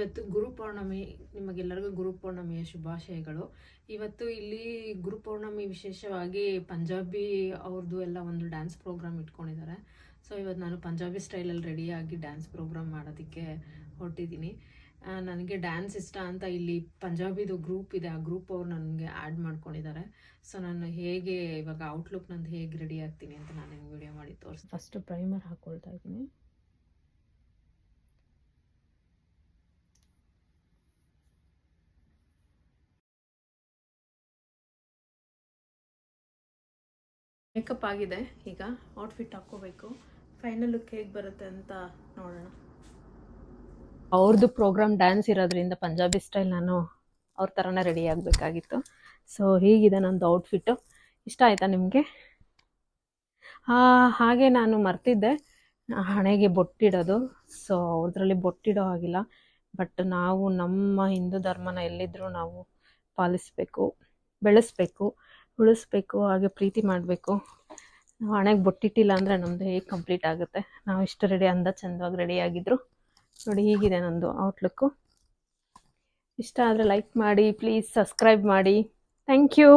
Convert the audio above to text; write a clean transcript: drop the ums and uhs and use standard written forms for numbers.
ಇವತ್ತು ಗುರುಪೌರ್ಣಮಿ, ನಿಮಗೆಲ್ಲರಿಗೂ ಗುರುಪೌರ್ಣಮಿಯ ಶುಭಾಶಯಗಳು. ಇವತ್ತು ಇಲ್ಲಿ ಗುರುಪೌರ್ಣಮಿ ವಿಶೇಷವಾಗಿ ಪಂಜಾಬಿ ಅವ್ರದ್ದು ಎಲ್ಲ ಒಂದು ಡ್ಯಾನ್ಸ್ ಪ್ರೋಗ್ರಾಮ್ ಇಟ್ಕೊಂಡಿದ್ದಾರೆ. ಸೊ ಇವತ್ತು ನಾನು ಪಂಜಾಬಿ ಸ್ಟೈಲಲ್ಲಿ ರೆಡಿಯಾಗಿ ಡ್ಯಾನ್ಸ್ ಪ್ರೋಗ್ರಾಮ್ ಮಾಡೋದಕ್ಕೆ ಹೊರಟಿದ್ದೀನಿ. ನನಗೆ ಡ್ಯಾನ್ಸ್ ಇಷ್ಟ ಅಂತ ಇಲ್ಲಿ ಪಂಜಾಬಿದು ಗ್ರೂಪ್ ಇದೆ, ಆ ಗ್ರೂಪ್ ಅವ್ರು ನನಗೆ ಆ್ಯಡ್ ಮಾಡ್ಕೊಂಡಿದ್ದಾರೆ. ಸೊ ನಾನು ಹೇಗೆ ಇವಾಗ ಔಟ್ಲುಕ್ ನಂದು ಹೇಗೆ ರೆಡಿ ಆಗ್ತೀನಿ ಅಂತ ನಾನು ನಿಮ್ಗೆ ವಿಡಿಯೋ ಮಾಡಿ ತೋರಿಸ್ತೀನಿ. ಫಸ್ಟು ಪ್ರೈಮರ್ ಹಾಕ್ಕೊಳ್ತಾ ಇದ್ದೀನಿ. ಮೇಕಪ್ ಆಗಿದೆ, ಈಗ ಔಟ್ಫಿಟ್ ಹಾಕ್ಕೋಬೇಕು. ಫೈನಲ್ ಲುಕ್ ಹೇಗೆ ಬರುತ್ತೆ ಅಂತ ನೋಡೋಣ. ಅವ್ರದ್ದು ಪ್ರೋಗ್ರಾಮ್ ಡ್ಯಾನ್ಸ್ ಇರೋದ್ರಿಂದ ಪಂಜಾಬಿ ಸ್ಟೈಲ್ ನಾನು ಅವ್ರ ಥರನೇ ರೆಡಿ ಆಗಬೇಕಾಗಿತ್ತು. ಸೊ ಹೀಗಿದೆ ನಂದು ಔಟ್ಫಿಟ್ಟು. ಇಷ್ಟ ಆಯಿತಾ ನಿಮಗೆ? ಹಾಗೆ ನಾನು ಮರ್ತಿದ್ದೆ ಹಣೆಗೆ ಬೊಟ್ಟಿಡೋದು. ಸೊ ಅವ್ರದ್ರಲ್ಲಿ ಬೊಟ್ಟಿಡೋ ಹಾಗಿಲ್ಲ, ಬಟ್ ನಾವು ನಮ್ಮ ಹಿಂದೂ ಧರ್ಮನ ಎಲ್ಲಿದ್ದರೂ ನಾವು ಪಾಲಿಸಬೇಕು, ಬೆಳೆಸಬೇಕು, ಉಳಿಸ್ಬೇಕು, ಹಾಗೆ ಪ್ರೀತಿ ಮಾಡಬೇಕು. ನಾವು ಹಣೆಗೆ ಬೊಟ್ಟಿಟ್ಟಿಲ್ಲ ಅಂದರೆ ನಮ್ಮದು ಹೇಗೆ ಕಂಪ್ಲೀಟ್ ಆಗುತ್ತೆ? ನಾವು ಇಷ್ಟು ರೆಡಿ ಚಂದವಾಗಿ ರೆಡಿಯಾಗಿದ್ದರು. ನೋಡಿ ಹೀಗಿದೆ ನಂದು ಔಟ್ಲುಕ್ಕು. ಇಷ್ಟ ಆದರೆ ಲೈಕ್ ಮಾಡಿ, ಪ್ಲೀಸ್ ಸಬ್ಸ್ಕ್ರೈಬ್ ಮಾಡಿ. Thank you.